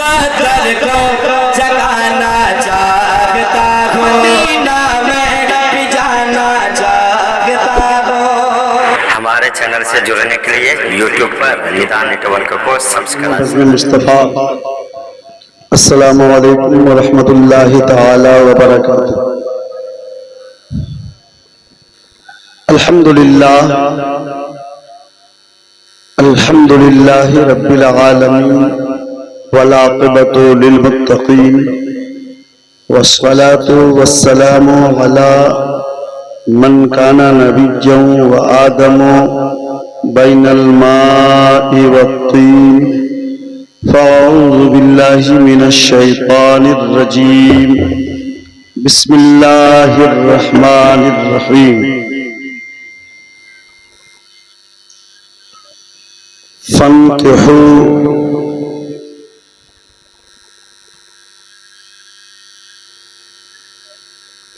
मुक़द्दर को जगाना चाहता हूँ, मदीना में भी जाना चाहता हूँ। हमारे चैनल से जुड़ने के लिए यूट्यूब पर निदान नेटवर्क को सब्सक्राइब। मुस्तफ़ा अस्सलामु अलैकुम व रहमतुल्लाहि तआला व बरकातुहू। अल्हम्दुलिल्लाह अल्हम्दुलिल्लाहि रब्बिल आलमीन वल आक़िबतु लिल मुत्तक़ीन वस्सलातु वस्सलामु अला मन काना नबिय्यन व आदमु बैनल माइ वत्तीन फ़अऊज़ु बिल्लाहि मिनश शैतानिर रजीम। बिस्मिल्लाहिर रहमानिर रहीम। फन्किहू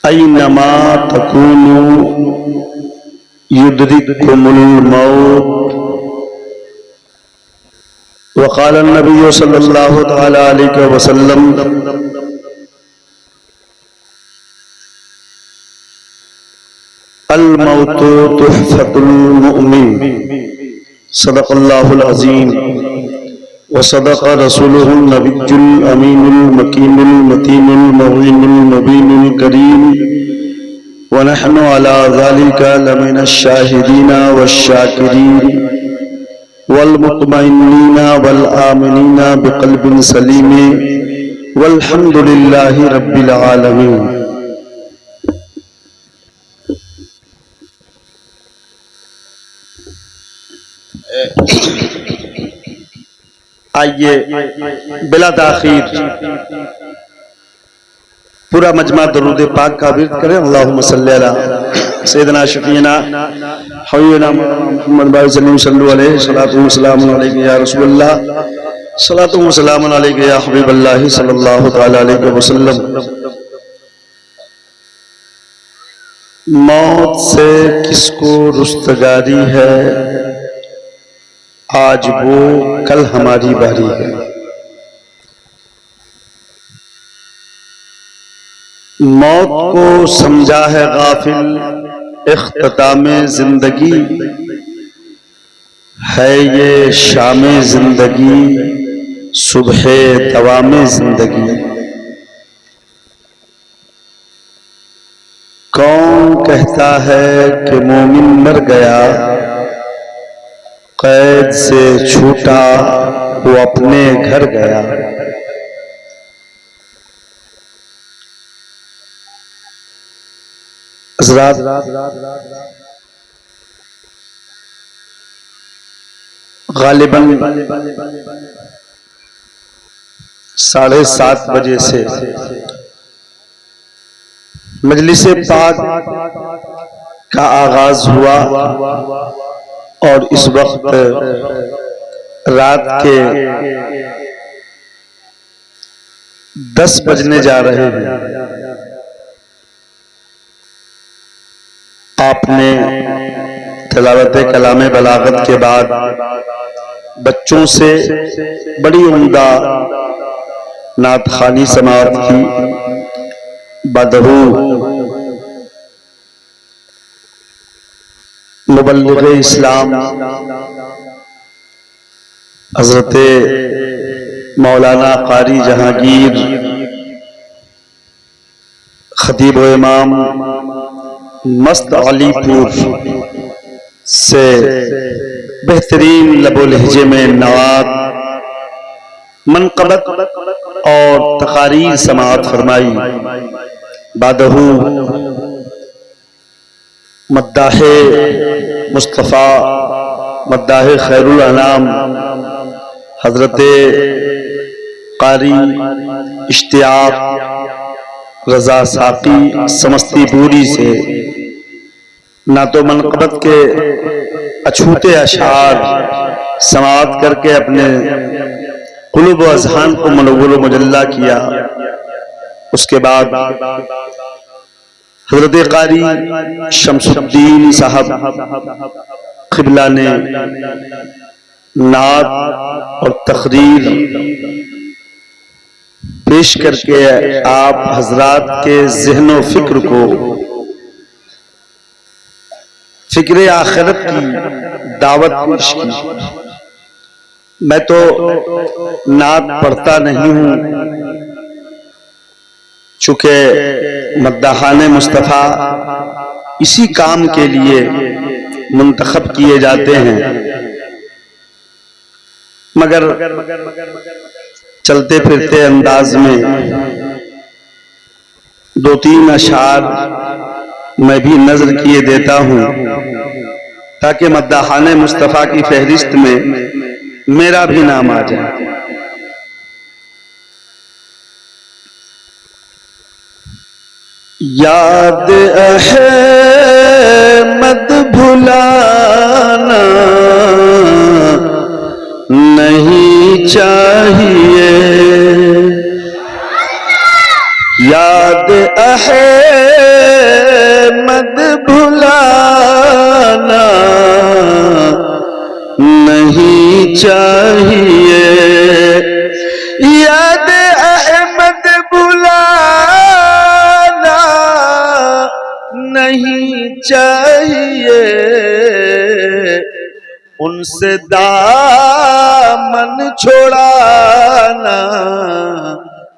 ऐनमा तकूनू युद्रिकुमुल मौत। वक़ाल नबी सल्लल्लाहु तआला अलैहि वसल्लम अल मौतु तुहफ़तुल मुमिन। सदक़ल्लाहुल अज़ीम व सदक़ रसूलुहुन नबियुल अमीनुल मकीनुल मतीनुल मुबीनुल मुबीनुल करीम व नहनु अला ज़ालिका लमिनश शाहिदीना वश्शाकिरीन वल मुतमइन्नीना वल आमिनीना बिक़ल्बिन सलीम वल्हम्दुलिल्लाहि रब्बिल आलमीन। आइए बिला ताखीर पूरा मजमा दरूद पाक का विर्द करें। अल्लाहुम्मा सल्ली अला सय्यिदना शफीना हबीबना मुहम्मद सल्लल्लाहु अलैहि सलातु व सलामु अलैका या रसूलल्लाह, सलातु व सलामु अलैका या हबीबल्लाह सल्लल्लाहु तआला अलैहि वसल्लम। मौत से किसको रुस्तगारी है, आज वो कल हमारी बारी है। मौत को समझा है गाफिल इख्तितामे जिंदगी, है ये शामे जिंदगी सुबहे दवामे जिंदगी। कौन कहता है कि मोमिन मर गया, कैद से छूटा वो अपने घर गया। हज़रात गालिबन 7:30 बजे से मजलिस पाक का आगाज हुआ और इस वक्त रात के 10 बजने जा रहे हैं। आपने तिलावत कलामे बलागत के बाद बच्चों से बड़ी उम्दा नात खानी समाअत की। बदहू मुबल्लिग़ इस्लाम हज़रत मौलाना क़ारी जहांगीर खतीब व इमाम मस्त अलीपुर से बेहतरीन लबो लहजे में नवात मनक़बत और तक़ारीर समाअत फरमाई। बादहू मद्दाहे मुस्तफ़ा मद्दाहे खैरुल अनाम हज़रत क़ारी इश्तियाक़ रज़ा साक़ी समस्तीपुरी से ना तो मनक़बत के अछूते अशार समाअत करके अपने क़ुलूब व अज़हान को मनव्वर व मुजल्ला किया। उसके बाद हज़रत क़ारी शमसुद्दीन साहब क़िबला ने नात और तक़रीर पेश करके आप हजरात के ज़हन फिक्र को फिक्र आखिरत की दावत पेश की। मैं तो नात पढ़ता नहीं हूं, चूंकि मद्दाहाने मुस्तफ़ा इसी काम के लिए मुंतखब किए जाते हैं, मगर चलते फिरते अंदाज में दो तीन अशार मैं भी नजर किए देता हूं, ताकि मद्दाहाने मुस्तफ़ा की फहरिस्त में मेरा भी नाम आ जाए। याद अहमद भुलाना नहीं चाहिए, याद अहमद भुलाना नहीं चाहिए, याद अहमद भुलाना नहीं चाहिए, उनसे दामन छोड़ाना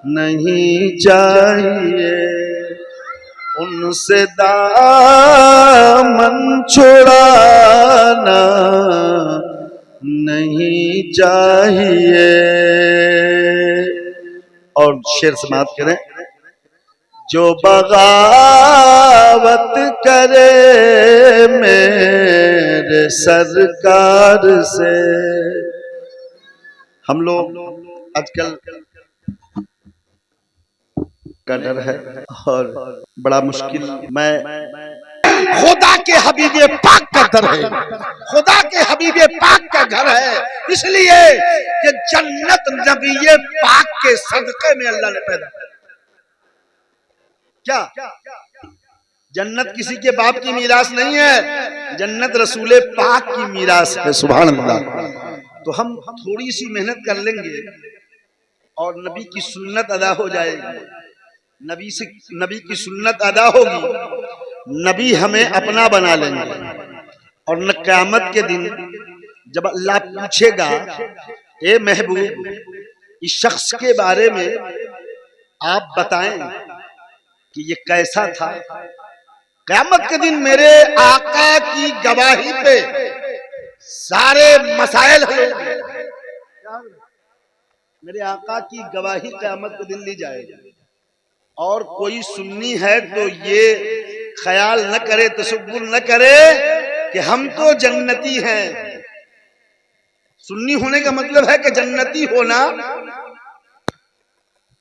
नहीं चाहिए, उनसे दामन छोड़ाना नहीं चाहिए। और शेर समाप्त करें। जो बगावत करे मेरे सरकार से, हम लोग आजकल का डर है और बड़ा मुश्किल, मैं खुदा के हबीबे पाक का दर है, खुदा के हबीबे पाक का घर है, इसलिए कि जन्नत नबीए पाक के सदक़े में अल्लाह ने पैदा किया। क्या जन्नत किसी के बाप की मीरास नहीं है, जन्नत रसूले पाक की मीरास है। सुभान अल्लाह। तो हम थोड़ी सी मेहनत कर लेंगे और नबी की सुन्नत अदा हो जाएगी, नबी की सुन्नत अदा होगी, नबी हमें अपना बना लेंगे। और न क़यामत के दिन जब अल्लाह पूछेगा, ए महबूब इस शख्स के बारे में आप बताएं कि ये कैसा था, क़यामत के दिन मेरे आका की गवाही पे सारे मसाइल होंगे। मेरे आका की गवाही क़यामत के दिन ली जाएगी। और कोई सुन्नी है तो ये ख्याल न करे, तसव्वुर न करे कि हम तो जन्नती हैं। सुन्नी होने का मतलब है कि जन्नती होना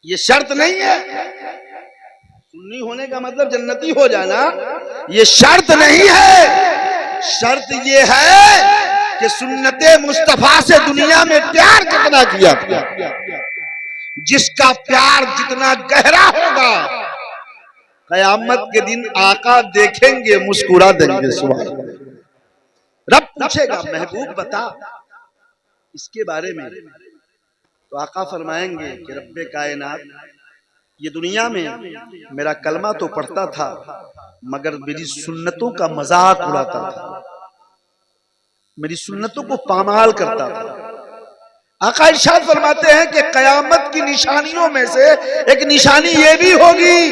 ये शर्त नहीं है। सुन्नी होने का मतलब जन्नती हो जाना ये शर्त नहीं है। शर्त ये है कि सुन्नते मुस्तफा से दुनिया में प्यार कितना किया, जिसका प्यार जितना गहरा होगा क़यामत के दिन आका देखेंगे मुस्कुरा देंगे। सुभान अल्लाह। रब पूछेगा महबूब बता इसके बारे में, तो आका फरमाएंगे कि रब्बे कायनात ये दुनिया में मेरा कलमा तो पढ़ता था मगर मेरी सुन्नतों का मजाक उड़ाता था, मेरी सुन्नतों को पामाल करता था। आका इरशाद फरमाते हैं कि क़यामत की निशानियों में से एक निशानी ये भी होगी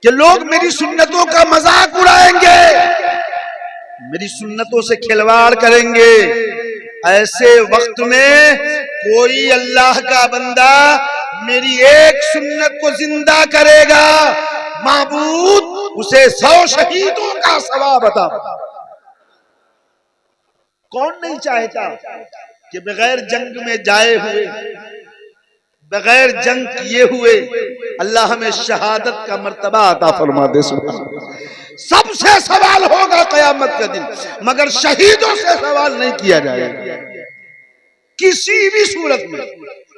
कि लोग मेरी सुन्नतों का मजाक उड़ाएंगे, मेरी सुन्नतों से खिलवाड़ करेंगे। ऐसे वक्त में कोई अल्लाह का बंदा मेरी एक सुन्नत को जिंदा करेगा, माबूद उसे 100 शहीदों का सवाब अता। कौन नहीं चाहता कि बगैर जंग में जाए हुए, बगैर जंग किए हुए अल्लाह हमें शहादत का मर्तबा अता फरमा दे। सबसे सवाल होगा क़यामत के दिन, मगर शहीदों से सवाल नहीं किया जाएगा। किसी भी सूरत में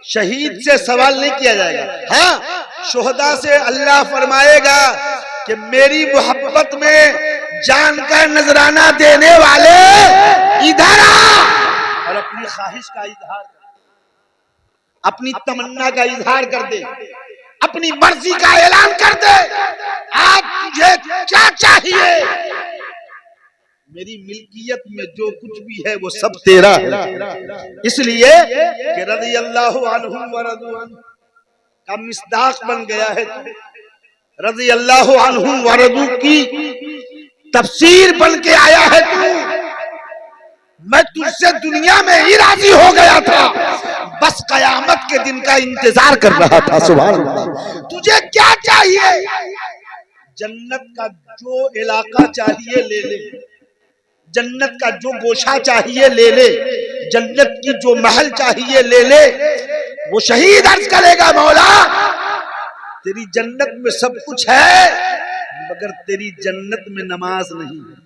शहीद से सवाल नहीं किया जाएगा। हाँ, शुहदा से अल्लाह फरमाएगा कि मेरी मोहब्बत में जान का नजराना देने वाले इधर आ और अपनी ख्वाहिश का इजहार कर। अपनी तमन्ना का इजहार कर दे, अपनी मर्जी का ऐलान कर दे, आज तुझे क्या चाहिए? मेरी मिल्कियत में जो कुछ भी है वो सब तेरा है। इसलिए कि रज़ी अल्लाहु अन्हु व रज़ू अन्हु का मिस्दाक बन गया है। रज़ी अल्लाहु अन्हु व रज़ू की तफसीर बन के आया है तू। मैं तुझसे दुनिया में ही राजी हो गया था, बस कयामत के दिन का इंतजार कर रहा था। सुभान अल्लाह। तुझे क्या चाहिए? जन्नत का जो इलाका चाहिए ले ले, जन्नत का जो गोशा चाहिए ले ले, जन्नत की जो महल चाहिए ले ले। वो शहीद अर्ज करेगा, मौला तेरी जन्नत में सब कुछ है मगर तेरी जन्नत में नमाज नहीं है।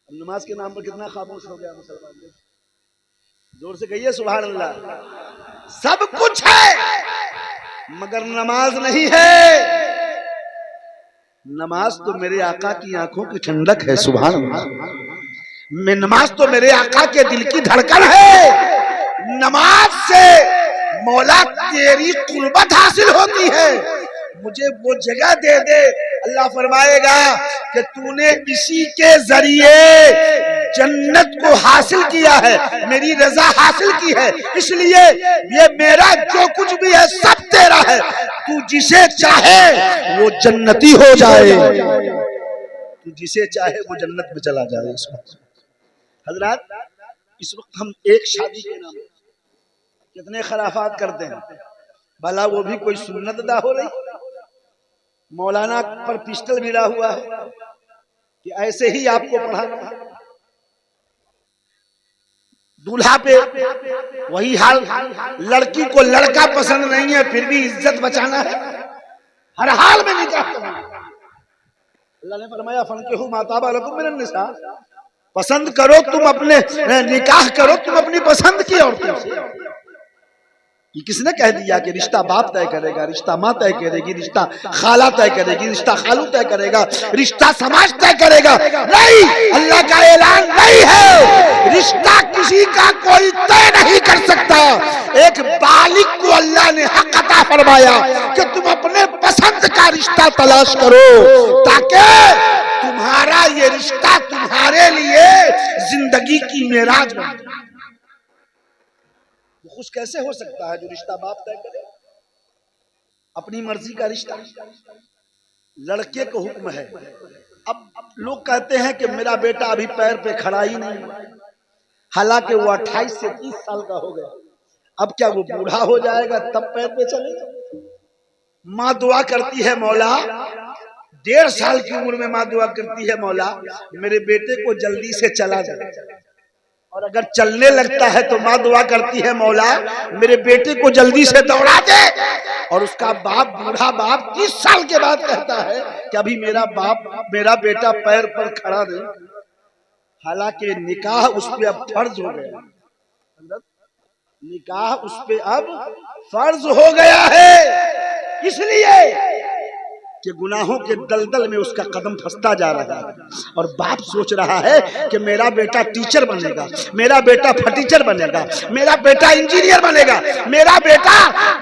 नमाज के नाम पर कितना खामोश हो गया मुसलमान। जोर से कहिए सुभान अल्लाह। सब कुछ है मगर नमाज नहीं है। नमाज तो मेरे आका की आंखों की ठंडक है। सुभान अल्लाह। नमाज तो मेरे आका के दिल की धड़कन है। नमाज से मौला तेरी कुर्बत हासिल होती है। मुझे वो जगह दे दे। अल्लाह फरमाएगा कि तूने इसी के जरिए जन्नत को हासिल किया है, मेरी रजा हासिल की है, इसलिए ये मेरा जो कुछ भी है सब तेरा है। तू जिसे चाहे वो जन्नती हो जाए, तू जिसे चाहे वो जन्नत में चला जाए। इस वक्त हजरात, इस वक्त हम एक शादी के नाम कितने खराफात करते हैं। भला वो भी कोई सुन्नत अदा हो रही? मौलाना पर पिस्टल गिरा हुआ है कि ऐसे ही आपको पढ़ाना है। दूल्हा पे वही हाल, लड़की को लड़का पसंद नहीं है फिर भी इज्जत बचाना है, हर हाल में निकाह करना। अल्लाह ने फरमाया फनकिहू मा ताबा लकुम मिनन निसा, पसंद करो तुम अपने, निकाह करो तुम अपनी पसंद की औरतों से। ये किसने कह दिया कि रिश्ता बाप तय करेगा, रिश्ता माँ तय करेगी, रिश्ता खाला तय करेगी, रिश्ता खालू तय करेगा, रिश्ता समाज तय करेगा? नहीं, अल्लाह का ऐलान नहीं है। रिश्ता किसी का कोई तय नहीं कर सकता। एक बालिग को अल्लाह ने हक अता फरमाया कि तुम अपने पसंद का रिश्ता तलाश करो ताकि तुम्हारा ये रिश्ता तुम्हारे लिए जिंदगी की मेराज बने। खुश कैसे हो सकता है जो रिश्ता बाप तय करे? अपनी मर्जी का रिश्ता लड़के को हुक्म है। अब लोग कहते हैं कि मेरा बेटा अभी पैर पे खड़ा ही नहीं, हालांकि वो 28 से 30 साल का हो गया। अब क्या वो बूढ़ा हो जाएगा तब पैर पे चलेगा? माँ दुआ करती है, मौला 1.5 साल की उम्र में माँ दुआ करती है, मौला मेरे बेटे को जल्दी से चला जाए। और अगर चलने लगता है तो माँ दुआ करती है, मौला मेरे बेटे को जल्दी से दौड़ा दे। और उसका बाप, बूढ़ा बाप 30 साल के बाद कहता है कि अभी मेरा बेटा पैर पर खड़ा नहीं। हालांकि निकाह उस पे अब फर्ज हो गया, निकाह उस पे अब फर्ज हो गया है, इसलिए कि गुनाहों के दलदल में उसका कदम फंसता जा रहा है। और बाप सोच रहा है कि मेरा बेटा टीचर बनेगा, मेरा बेटा फटीचर बनेगा, मेरा बेटा इंजीनियर बनेगा, मेरा बेटा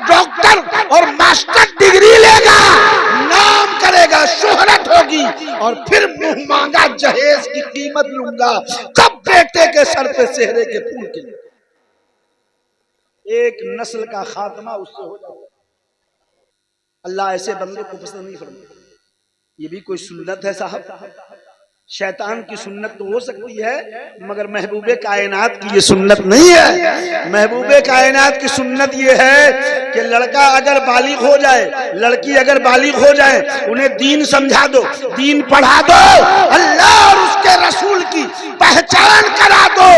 डॉक्टर और मास्टर डिग्री लेगा, नाम करेगा, शोहरत होगी, और फिर मुंह मांगा जहेज की कीमत लूंगा, तब बेटे के सर पे सेहरे के फूल के। एक नस्ल का खात्मा उससे हो जाएगा। अल्लाह ऐसे बंदे को पसंद नहीं फरमाता। ये भी कोई सुन्नत है साहब? शैतान की सुन्नत तो हो सकती है मगर महबूबे कायनात की ये सुन्नत नहीं है। महबूबे कायनात की सुन्नत ये है कि लड़का अगर बालिग हो जाए, लड़की अगर बालिग हो जाए, उन्हें दीन समझा दो, दीन पढ़ा दो, अल्लाह और उसके रसूल की पहचान करा दो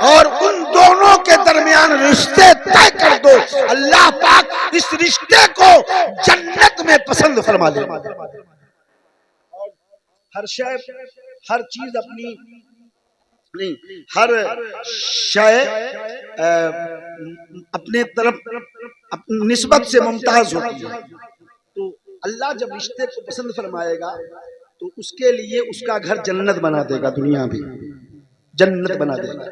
और उन दोनों के दरमियान रिश्ते तय कर दो। अल्लाह पाक इस रिश्ते को जन्नत में पसंद फरमा ले। हर शय, हर चीज अपनी नहीं, हर शय अपने तरफ निस्बत से मुमताज होती है। तो अल्लाह जब रिश्ते को पसंद फरमाएगा तो उसके लिए उसका घर जन्नत बना देगा, दुनिया भी जन्नत बना देगा।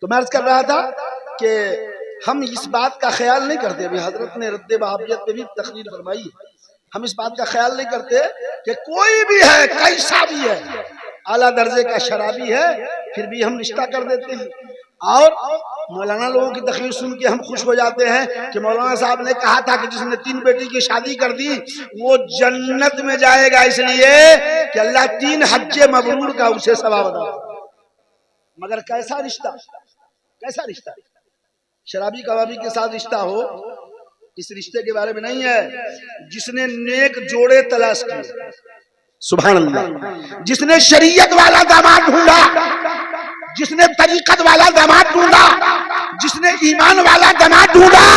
तो मैं अर्ज कर रहा था कि हम इस बात का ख्याल नहीं करते, अभी हजरत ने रद्द वहाबियत पे भी तकरीर फरमाई, हम इस बात का ख्याल नहीं करते कि कोई भी है, कैसा भी है, आला दर्जे का शराबी है, फिर भी हम रिश्ता कर देते हैं। और मौलाना लोगों की तकरीर सुन के हम खुश हो जाते हैं कि मौलाना साहब ने कहा था कि जिसने 3 बेटी की शादी कर दी वो जन्नत में जाएगा, इसलिए कि अल्लाह 3 हज्जे मबरूर का उसे सवाब अदा। मगर कैसा रिश्ता, कैसा रिश्ता, शराबी कबाबी के साथ रिश्ता हो, इस रिश्ते के बारे में नहीं है। जिसने नेक जोड़े तलाश किए, सुभान अल्लाह, जिसने शरीयत वाला दामाद ढूंढा, जिसने तरीकत वाला दामाद ढूंढा, जिसने ईमान वाला दामाद ढूंढा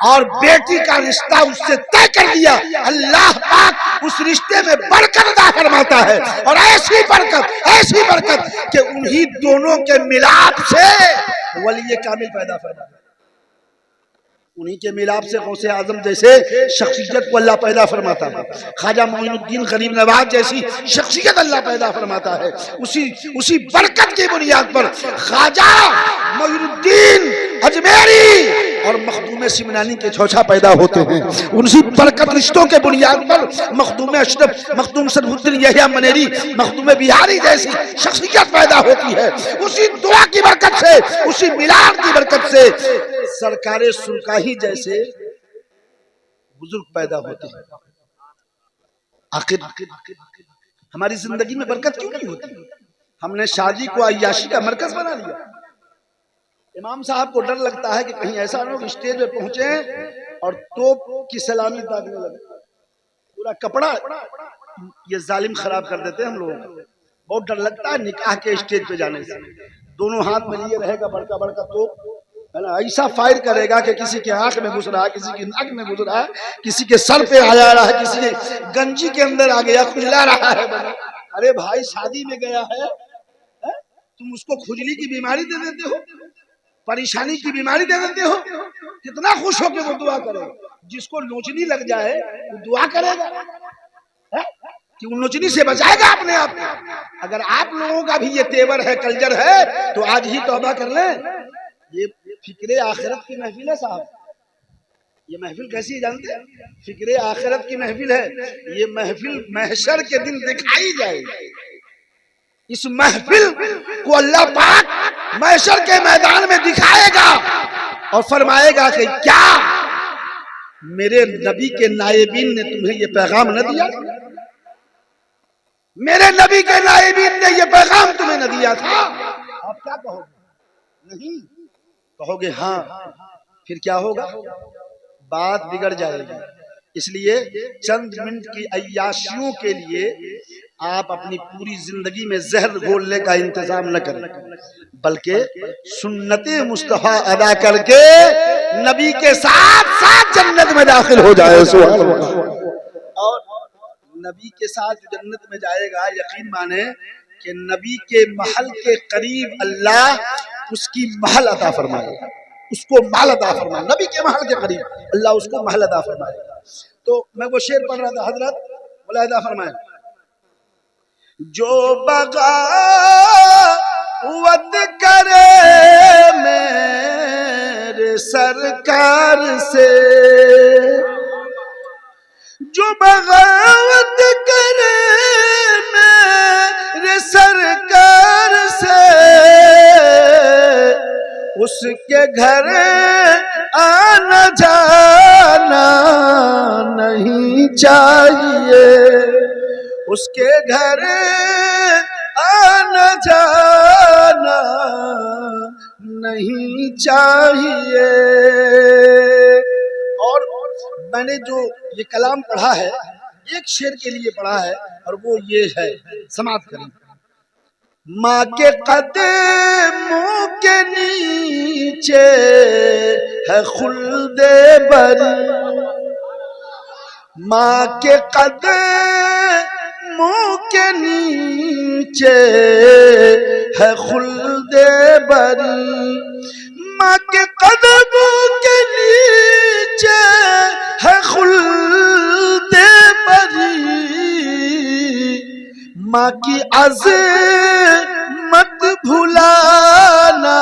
और बेटी का रिश्ता उससे तय कर दिया, अल्लाह पाक उस रिश्ते में बरकत अता फरमाता है। और ऐसी बरकत कि उन्हीं दोनों के मिलाप से वली कामिल पैदा फरमाता है, उन्हीं के मिलाप से गौसे आजम जैसे शख्सियत को अल्लाह पैदा फरमाता है, ख्वाजा मोइनुद्दीन गरीब नवाज जैसी शख्सियत अल्लाह पैदा फरमाता है। उसी बरकत की बुनियाद पर ख्वाजा मोइनुद्दीन अजमेरी और मखदूम सिमनानी के चौछा पैदा होते हैं। उसी बरकत रिश्तों के बुनियाद पर मखदूम अशरफ, मखदूम सरफुद्दीन यहिया मनेरी, मखदूम बिहारी जैसी शख्सियत पैदा होती है। उसी दुआ की बरकत से, उसी मिलाद की बरकत से सरकारे सुरकाही जैसे बुजुर्ग पैदा होते हैं। आखिर हमारी जिंदगी में बरकत क्यों नहीं होती? हमने शादी को अय्याशी का मरकज बना लिया। इमाम साहब को डर लगता है कि कहीं ऐसा ना हो स्टेज पे पहुंचे और तोप की सलामी दागने लगे, पूरा कपड़ा ये जालिम खराब कर देते हैं हम लोगों को। बहुत डर लगता है निकाह के स्टेज पे जाने से। दोनों हाथ में लिए रहेगा बड़का बड़का तोप, है ना, ऐसा फायर करेगा कि किसी के आंख में घुस रहा है, किसी की नाक में घुस रहा है, किसी के सर पे आ जा रहा है, किसी के गंजी के अंदर आ गया, खुजला रहा है। अरे भाई शादी में गया है, तुम उसको खुजली की बीमारी दे देते हो, परेशानी की बीमारी दे देते हो। कितना खुश होकर वो दुआ करेगा। जिसको नोचनी लग जाए वो दुआ करेगा कि वो नोचनी से बचाएगा अपने आप को। अगर आप लोगों का भी ये तेवर है, कल्चर है, तो आज ही तौबा कर लें। ये फिक्रे आखिरत की महफिल है साहब। ये महफिल कैसी है जानते हैं? फिक्रे आखिरत की महफिल है। ये महफिल महशर के दिन दिखाई जाएगी। इस महफिल को अल्लाह पाक महशर के मैदान में दिखाएगा और फरमाएगा कि क्या मेरे नबी के नायबीन ने तुम्हें ये पैगाम न दिया? मेरे नबी के नायबीन ने ये पैगाम तुम्हें न दिया था? आप क्या कहोगे? नहीं कहोगे हाँ। फिर क्या होगा? बात बिगड़ जाएगी। इसलिए चंद मिनट की अय्याशियों के लिए आप अपनी पूरी जिंदगी में जहर घोलने का इंतजाम न करें, बल्कि सुन्नते मुस्तफा अदा करके नबी के साथ साथ जन्नत में दाखिल हो जाए। और नबी के साथ जन्नत में जाएगा, यकीन माने कि नबी के महल के करीब अल्लाह उसकी महल अता फरमाएगा, उसको महल अता फरमाए। नबी के महल के करीब अल्लाह उसको महल अता फरमाएगा। तो मैं वो शेर पढ़ रहा था, हजरत बोला अता फरमाए, जो बगावत करे मेरे सरकार से, जो बगावत करे मेरे सरकार से, उसके घर आना जाना नहीं चाहिए, उसके घर आना जाना नहीं चाहिए। और मैंने जो ये कलाम पढ़ा है, एक शेर के लिए पढ़ा है, और वो ये है, समाप्त करें। माँ के कदमों के नीचे है खुल्दे बरी, माँ के कदमों के नीचे है खुल्दे बरी, माँ के कदमों के नीचे है खुल्दे बरी, माँ की अज़मत भुलाना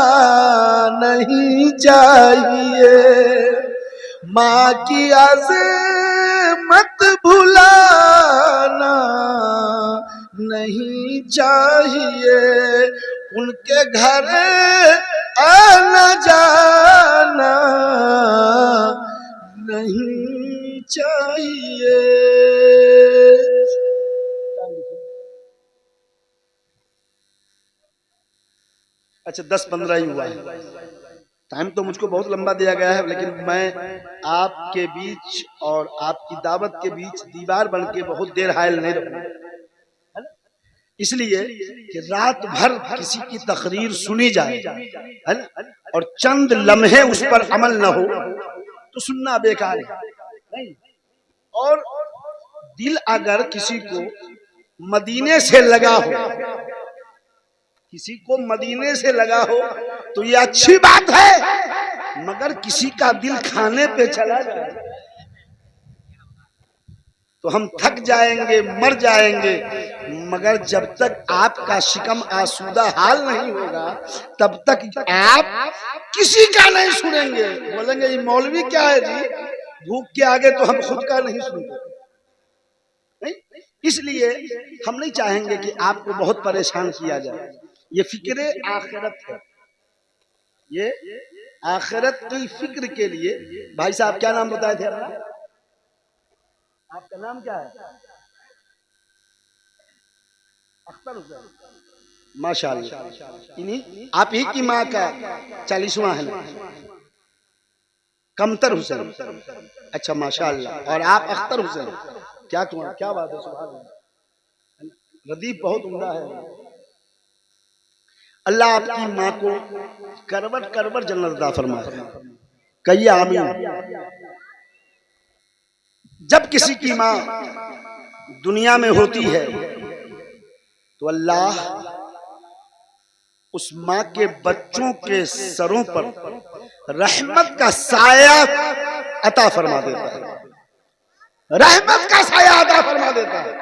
नहीं चाहिए, माँ की अज़मत भुलाना नहीं चाहिए, उनके घर आना जाना नहीं चाहिए। अच्छा 10-15 ही हुआ है, टाइम तो मुझको बहुत लंबा दिया गया है, लेकिन मैं आपके बीच और आपकी दावत के बीच दीवार बन के बहुत देर हायल नहीं रहूंगा, इसलिए कि रात भर किसी की तकरीर सुनी जाए है ना, और चंद लम्हे उस पर अमल न हो तो सुनना बेकार है नहीं। और दिल अगर किसी को मदीने से लगा हो, किसी को मदीने से लगा हो तो ये अच्छी बात है, मगर किसी का दिल खाने पे चला जाए तो हम थक जाएंगे, मर जाएंगे, मगर जब तक आपका शिकम आसूदा हाल नहीं होगा तब तक आप किसी का नहीं सुनेंगे। बोलेंगे ये मौलवी क्या है जी, भूख के आगे तो हम खुद का नहीं सुनते नहीं। इसलिए हम नहीं चाहेंगे कि आपको बहुत परेशान किया जाए। ये फिक्र आखिरत है, ये आखिरत की फिक्र के लिए। भाई साहब क्या नाम बताए थे अपना? आपका नाम क्या है? अख्तर हुसैन। माशाअल्लाह, इन्हीं आप ही की माँ का 40वां है ना? कमतर हुसैन। अच्छा माशाअल्लाह। और आप अख्तर हुसैन, क्या क्या बात है, सुभान अल्लाह। रदीफ बहुत उम्दा है। अल्लाह आपकी माँ को करवट करवट जन्नत अता फरमाए। कहिए आमीन। जब किसी की माँ दुनिया में होती है तो अल्लाह उस माँ के बच्चों के सरों पर रहमत का साया अता फरमा देता है, रहमत का साया अता फरमा देता है।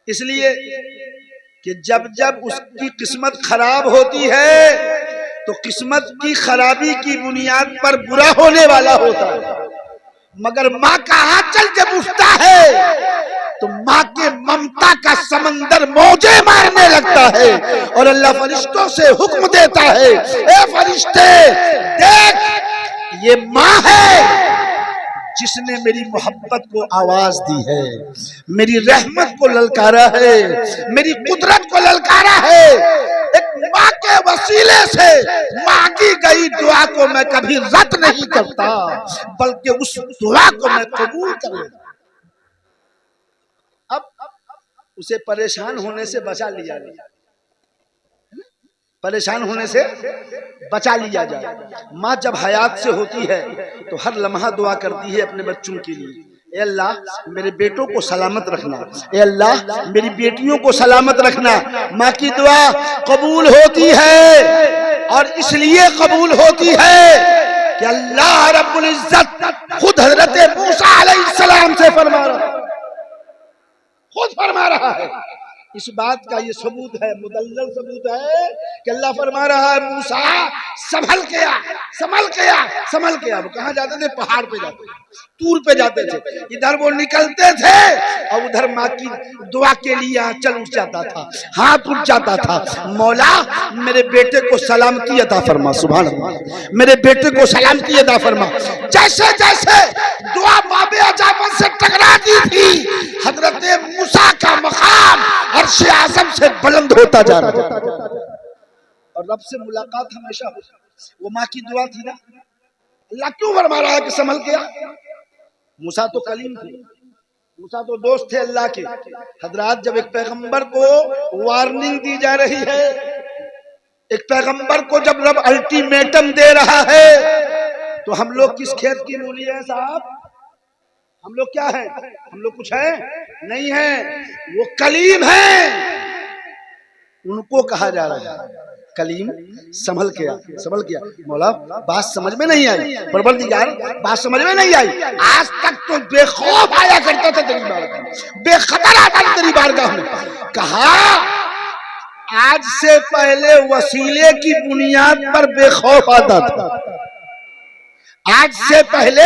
इसलिए कि जब जब उसकी किस्मत खराब होती है तो किस्मत की खराबी की बुनियाद पर बुरा होने वाला होता है, मगर माँ का आंचल जब उठता है तो माँ के ममता का समंदर मौजे मारने लगता है और अल्लाह फरिश्तों से हुक्म देता है, ए फरिश्ते देख ये माँ है जिसने मेरी मोहब्बत को आवाज दी है, मेरी रहमत को ललकारा है, मेरी कुदरत को ललकारा है। एक माँ के वसीले से मांगी गई दुआ को मैं कभी रद्द नहीं करता, बल्कि उस दुआ को मैं कबूल कर लेता। अब उसे परेशान होने से बचा लिया जाए, परेशान होने से बचा लिया जाए। माँ जब हयात से होती है तो हर लम्हा दुआ करती है अपने बच्चों के लिए, ए अल्लाह मेरे बेटों को सलामत रखना, ए अल्लाह मेरी बेटियों को सलामत रखना। माँ की दुआ कबूल होती है और इसलिए कबूल होती है कि अल्लाह रब्बुल इज्जत खुद हजरत मूसा अलैहिस्सलाम से फरमा रहा है, खुद फरमा रहा है। इस बात का ये सबूत है, मुदल्लल सबूत है कि अल्लाह फरमा रहा है मूसा संभल के आ, संभल के आ, संभल के आ। वो कहाँ जाते थे? पहाड़ पे जाते थे, टूर पे जाते थे। इधर वो निकलते थे और उधर माँ की दुआ के लिए आंचल उठ जाता था, हाथ उठ जाता था। मौला मेरे बेटे को सलामती अता फरमा, सुभान अल्लाह, मेरे बेटे को सलामती अता फरमा। जैसे जैसे दुआ बाबे अजामत से टकराती थी, हजरत मूसा का मकाम अर्श आज़म से बुलंद होता जा रहा था और रब से मुलाकात हमेशा होती। वो माँ की दुआ थी ना। अल्लाह क्यों फरमा रहा है कि संभल के आ? मूसा तो कलीम थे, मूसा तो दोस्त थे अल्लाह के। हजरात जब एक पैगंबर को वार्निंग दी जा रही है, एक पैगंबर को जब रब अल्टीमेटम दे रहा है, तो हम लोग किस खेत की मूली है साहब? हम लोग क्या है? हम लोग कुछ है नहीं है, वो कलीम है, उनको कहा जा रहा है कलीम। संभल के आ, संभल के आ। मौला बात समझ में नहीं आई, परवरदिगार बात समझ में नहीं आई। आज तक तो बेखौफ आया करता था तेरी बारगाह में, बेखतर आता था तेरी बारगाह में। कहा आज से पहले वसीले की बुनियाद पर बेखौफ आता था, आज से पहले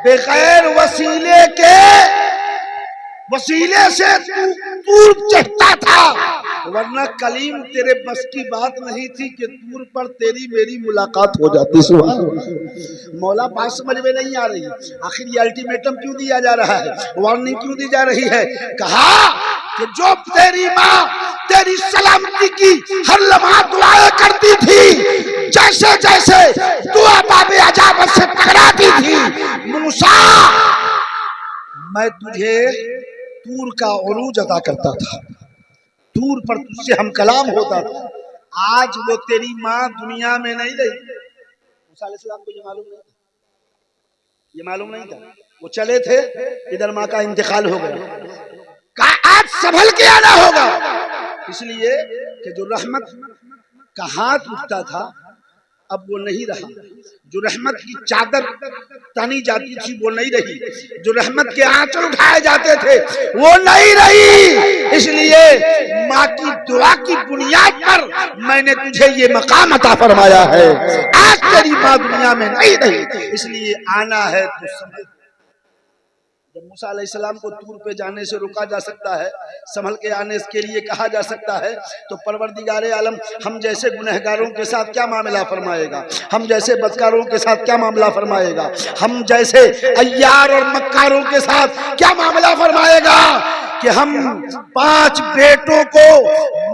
बगैर वसीले से तू दूर चढ़ता था, वरना कलीम तेरे बस की बात नहीं थी कि दूर पर तेरी मेरी मुलाकात हो जाती। सुभान अल्लाह। मौला बात समझ में नहीं आ रही, आखिर ये अल्टीमेटम क्यों दिया जा रहा है, वार्निंग क्यों दी जा रही है? कहा कि जो तेरी माँ तेरी सलामती की हर लम्हा दुआएं करती थी, जैसे जैसे दुआ बाबे अजाब से टकराती थी, मूसा मैं तुझे तूर का उरूज अदा करता था, तूर पर तुझसे हम कलाम होता था। आज वो तेरी माँ दुनिया में नहीं रही। मूसा अलैहिस्सलाम को ये मालूम नहीं था, ये मालूम नहीं था। वो चले थे, इधर माँ का इंतकाल हो गया। कहा आज संभल के आना होगा, इसलिए कि जो रहमत का हाथ उठता था अब वो नहीं रहा, जो रहमत की चादर तानी जाती थी वो नहीं रही, जो रहमत के आंचल उठाए जाते थे वो नहीं रही। इसलिए माँ की दुआ की बुनियाद पर मैंने तुझे ये मकाम अता फरमाया है। आज तेरी माँ दुनिया में नहीं रही, इसलिए आना है तो समझ। जब मूसा अलैहिस्सलाम को तूर पे जाने से रोका जा सकता है, संभल के आने के लिए कहा जा सकता है, तो परवरदिगारे आलम हम जैसे गुनहगारों के साथ क्या मामला फरमाएगा, हम जैसे बदकारों के साथ क्या मामला फरमाएगा, हम जैसे अय्यार और मक्कारों के साथ क्या मामला फरमाएगा कि हम 5 बेटों को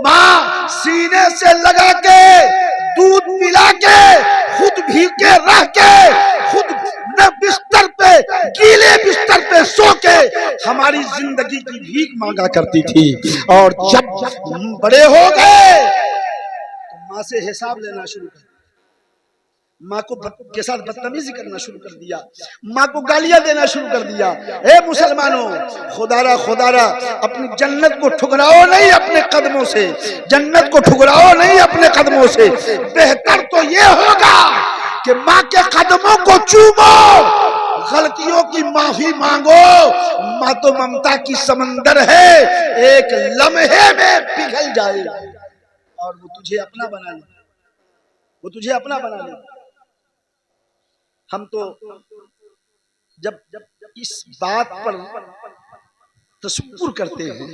माँ सीने से लगा के दूध पिला के खुद भीगे रह के खुद बिस्तर पे गीले बिस्तर पे सो के हमारी जिंदगी की भीख मांगा करती थी। और जब बड़े हो गए तो माँ से हिसाब लेना शुरू कर, माँ को के साथ बदतमीजी करना शुरू कर दिया, माँ को गालियां देना शुरू कर दिया। ए मुसलमानों, खुदारा अपनी जन्नत को ठुकराओ नहीं अपने कदमों से, जन्नत को ठुकराओ नहीं अपने कदमों से। बेहतर तो ये होगा कि माँ के कदमों को चूमो, गलतियों की माफी मांगो। माँ तो ममता की समंदर है, एक लम्हे में पिघल जाए और वो तुझे अपना बना ले, वो तुझे अपना बना ले। हम तो जब इस बात पर तसव्वुर करते हैं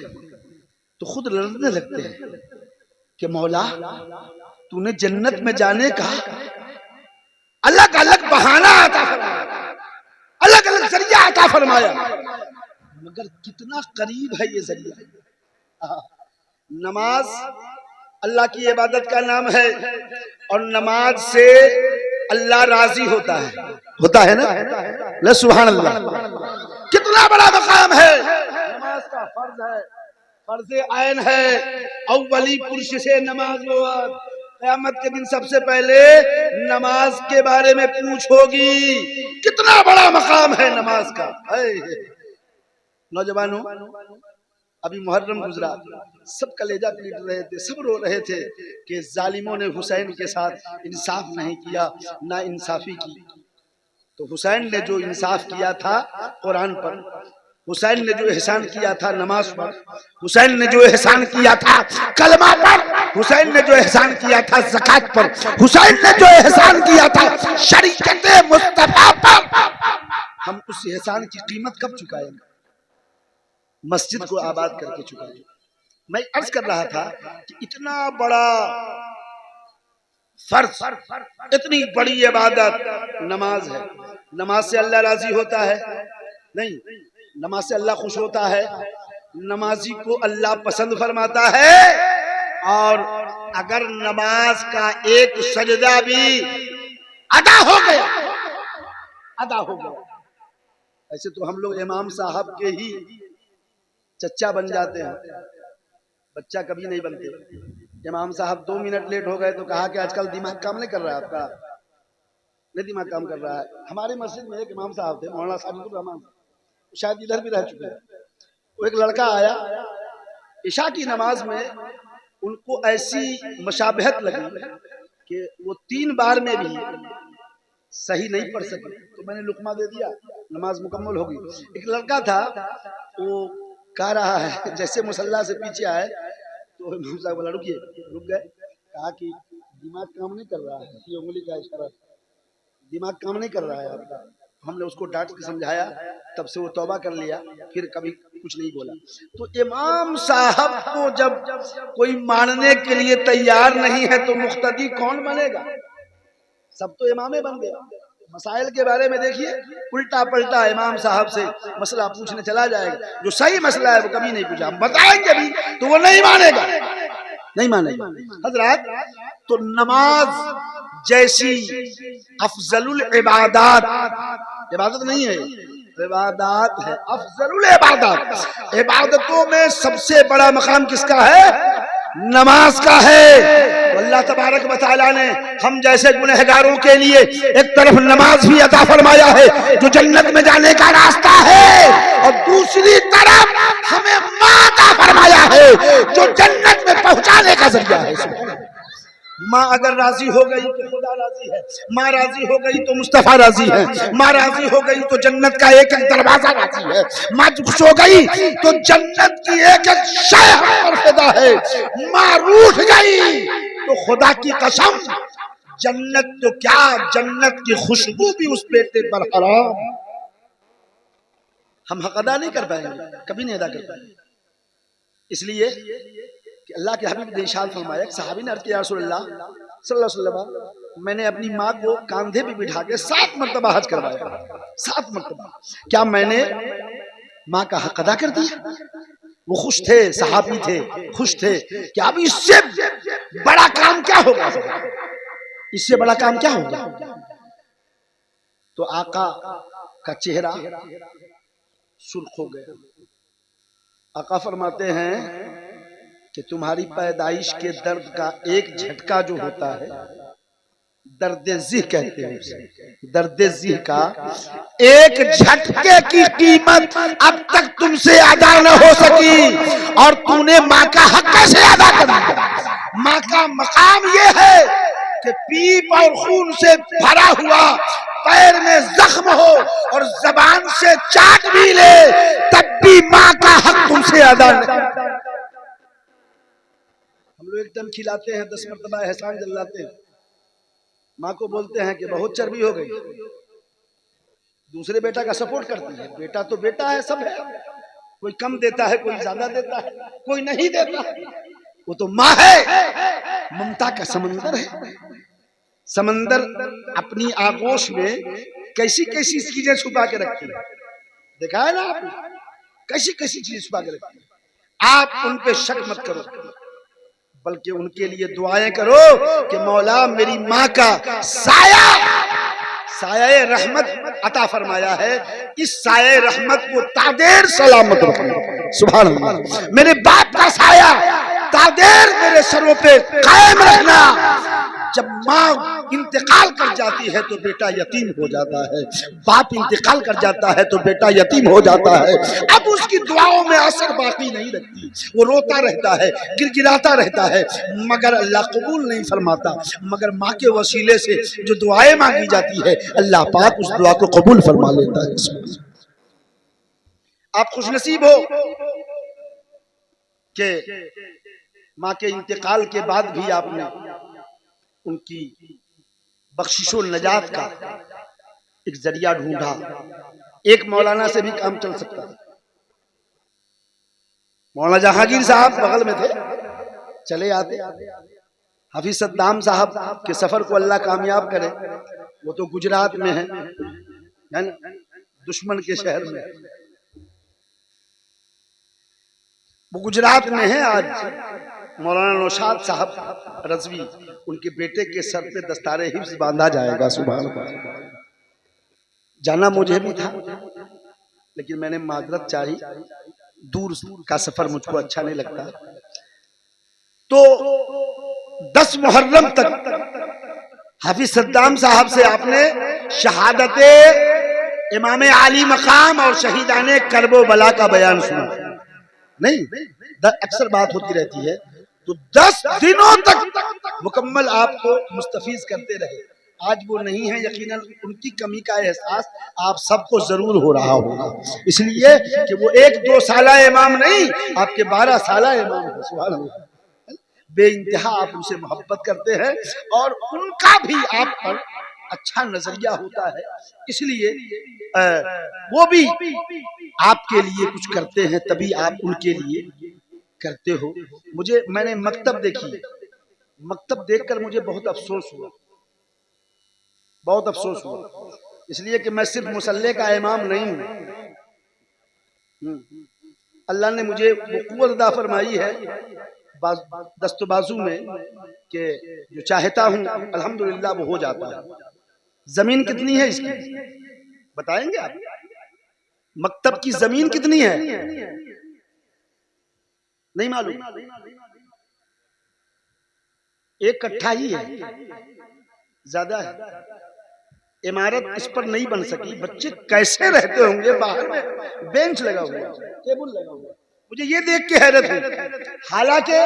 तो खुद लड़ने लगते हैं कि मौला तूने जन्नत में जाने का अलग अलग बहाना आता फरमाया, अलग अलग जरिया आता फरमाया, मगर कितना करीब है ये जरिया। नमाज अल्लाह की इबादत का नाम है और नमाज से अल्लाह राजी होता है ना सुभान अल्लाह। कितना बड़ा मकाम है, नमाज का फर्ज है, फर्ज आयन है। अव्वली पुरुष से नमाज लो, क़यामत के दिन सबसे पहले नमाज के बारे में पूछ होगी। कितना बड़ा मकाम है नमाज का। नौजवानों, अभी मुहर्रम गुजरा, सब कलेजा पीट रहे थे, सब रो रहे थे कि जालिमों ने हुसैन के साथ इंसाफ नहीं किया, ना इंसाफी की। तो हुसैन ने जो इंसाफ किया था कुरान पर, हुसैन ने जो एहसान किया था नमाज पर, हुसैन ने जो एहसान किया था कलमा पर, हुसैन ने जो एहसान किया था ज़कात पर, हुसैन ने जो एहसान किया था शरीयत मुस्तफा पर, हम उस एहसान की कीमत कब चुकाएंगे? मस्जिद को आबाद करके चुकाएंगे। मैं अर्ज कर रहा था कि इतना बड़ा फर्ज, इतनी बड़ी इबादत नमाज है। नमाज से अल्लाह राजी होता है? नहीं। नमाज से अल्लाह खुश होता है? नमाजी को अल्लाह पसंद फरमाता है। और अगर नमाज का एक सजदा भी अदा हो गया, ऐसे तो हम लोग इमाम साहब के ही चच्चा बन जाते हैं, बच्चा कभी नहीं बनते। इमाम साहब 2 मिनट लेट हो गए तो कहा कि आजकल दिमाग काम नहीं कर रहा है, आपका नहीं दिमाग काम कर रहा है। हमारे मस्जिद में एक इमाम साहब थे, मौलाना साबिकुर रहमान, शायद इधर भी रह चुके हैं। वो एक लड़का आया, इशा की नमाज में उनको ऐसी मशाबहत लगी कि वो 3 बार में भी सही नहीं पढ़ सके, तो मैंने लुकमा दे दिया, नमाज मुकम्मल होगी। एक लड़का था, वो कह रहा है, जैसे मुसल्ला से पीछे आए तो इमाम साहब बोला रुकिए, रुक गए, कहा कि दिमाग काम नहीं कर रहा है, ये उंगली का इशारा, दिमाग काम नहीं कर रहा है आपका। हमने उसको डांट के समझाया, तब से वो तौबा कर लिया, फिर कभी कुछ नहीं बोला। तो इमाम साहब को जब कोई मानने के लिए तैयार नहीं है तो मुख्तदी कौन बनेगा? सब तो इमामे बन गया। मसाइल के बारे में देखिए, उल्टा पलटा इमाम साहब से मसला पूछने चला जाएगा, जो सही मसला है वो कभी नहीं पूछा, हम बताएंगे भी तो वो नहीं मानेगा, नहीं मानेगा। हजरत, तो नमाज जैसी अफजलुल इबादत, इबादत नहीं है, इबादत है, अफजलुल इबादत, इबादतों में सबसे बड़ा मकाम किसका है? नमाज का है। अल्लाह तबारक व तआला ने हम जैसे गुनहगारों के लिए एक तरफ नमाज भी अता फरमाया है जो जन्नत में जाने का रास्ता है, और दूसरी तरफ हमें माँ अता फरमाया है जो जन्नत में पहुंचाने का जरिया है। माँ अगर राजी हो गई तो खुदा राजी है, माँ राजी हो गई तो मुस्तफा राजी है, माँ राजी हो गई तो जन्नत का एक एक दरवाजा राजी है, माँ खुश हो गई तो जन्नत की एक एक शय पर फिदा है, माँ रूठ गई तो खुदा की कसम जन्नत तो क्या, जन्नत की खुशबू भी उस बेटे पर हराम। हम हक अदा नहीं कर पाएंगे, कभी नहीं अदा कर पाएंगे। इसलिए कि अल्लाह के हबीब ने इरशाद फरमाया, सहाबी ने अर्ज़ किया, या रसूलल्लाह सल्लल्लाहु अलैहि वसल्लम, मैंने अपनी माँ को कांधे पे बिठा के 7 मरतबा हज करवाया, 7 मरतबा। क्या मैंने माँ का हक अदा कर दिया? वो खुश थे, सहाबी थे, खुश थे कि अब इससे बड़ा काम क्या होगा, इससे बड़ा काम क्या होगा। तो आका का चेहरा सुर्ख हो गया। आका फरमाते हैं कि तुम्हारी पैदाइश के दर्द का एक झटका जो होता है, दर्द ज़िह कहते हैं उसे, दर्द ज़िह का एक झटके की कीमत अब तक तुमसे अदा न हो सकी, और तूने माँ का हक कैसे अदा कर दिया। माँ का मकाम ये है कि पीप और खून से भरा हुआ पैर में जख्म हो और जबान से चाट भी ले, तब भी माँ का हक तुमसे अदा नहीं। हम लोग एकदम खिलाते हैं, 10 मरतबा एहसान जलाते हैं, माँ को बोलते हैं कि बहुत चर्बी हो गई, दूसरे बेटा का सपोर्ट करती है। बेटा तो बेटा है, सब है, कोई कम देता है, कोई ज्यादा देता है, कोई नहीं देता, वो तो माँ है। ममता का समंदर है। समंदर अपनी आगोश में कैसी कैसी चीजें छुपा के रखती है, देखा है ना आपने, कैसी कैसी चीजें छुपा के रखती है। आप उन पे शक मत करो, बल्कि उनके लिए दुआएं करो कि मौला मेरी माँ का साया, साया रहमत अता फरमाया है, इस साया रहमत को तादेर सलामत रखना। सुभान अल्लाह। मेरे बाप का साया तादेर मेरे सरों पे कायम रखना। जब माँ इंतकाल कर जाती है तो बेटा यतीम हो जाता है, बाप इंतकाल कर जाता है तो बेटा यतीम हो जाता है। अब उसकी दुआओं में असर बाकी नहीं रखती, वो रोता रहता है, गिड़गिड़ाता रहता है, मगर अल्लाह कबूल नहीं फरमाता। मगर माँ के वसीले से जो दुआएं मांगी जाती है, अल्लाह पाक उस दुआ को कबूल फरमा लेता है। आप खुशनसीब हो कि माँ के इंतकाल के बाद भी आपने उनकी बख्शिशो नजात का एक जरिया ढूंढा। एक मौलाना से भी काम चल सकता है। मौलाना जहांगीर साहब बगल में थे, चले आते। हाफिज सद्दाम साहब के सफर को अल्लाह कामयाब करे, वो तो गुजरात में है ना, दुश्मन के शहर में, वो गुजरात में है। आज मौलाना नौशाद साहब रज़वी, उनके बेटे के सर पे दस्तारे हिफ्ज़ बांधा जाएगा। सुभान अल्लाह। जाना मुझे भी था, लेकिन मैंने माजरत चाही, दूर का सफर मुझको अच्छा नहीं लगता। तो 10 मुहर्रम तक हाफिज सद्दाम साहब से आपने शहादते इमाम आली मकाम और शहीदाने करबो बला का बयान सुना नहीं? अक्सर बात होती रहती है। तो 10 दिनों तक मुकम्मल आपको मुस्तफीज करते रहे। आज वो नहीं है, यकीनन उनकी कमी का एहसास आप सबको जरूर हो रहा होगा, इसलिए कि वो 1-2 साला इमाम नहीं, आपके 12 साला इमाम है। सुभान अल्लाह। बेइंतहा आप उनसे मोहब्बत करते हैं और उनका भी आप पर अच्छा नजरिया होता है, इसलिए वो भी आपके लिए कुछ करते हैं, तभी आप उनके लिए करते हो। मैंने मकतब देखी, मकतब देखकर मुझे बहुत अफसोस हुआ, बहुत अफसोस हुआ, इसलिए कि मैं सिर्फ मुसल्ले का इमाम नहीं हूँ। अल्लाह ने मुझे वो कुव्वत अता फरमाई है दस्तबाजू में कि जो चाहता हूँ अल्हम्दुलिल्लाह वो हो जाता है। जमीन कितनी है इसकी बताएंगे आप? मकतब की जमीन कितनी है नहीं मालूम? 1 कट्ठा ही है, ज्यादा है। इमारत इस पर नहीं बन सकी। बच्चे कैसे रहते होंगे, बाहर में बेंच लगा हुआ, टेबल लगा हुआ, मुझे ये देख के हैरत हुई। हालांकि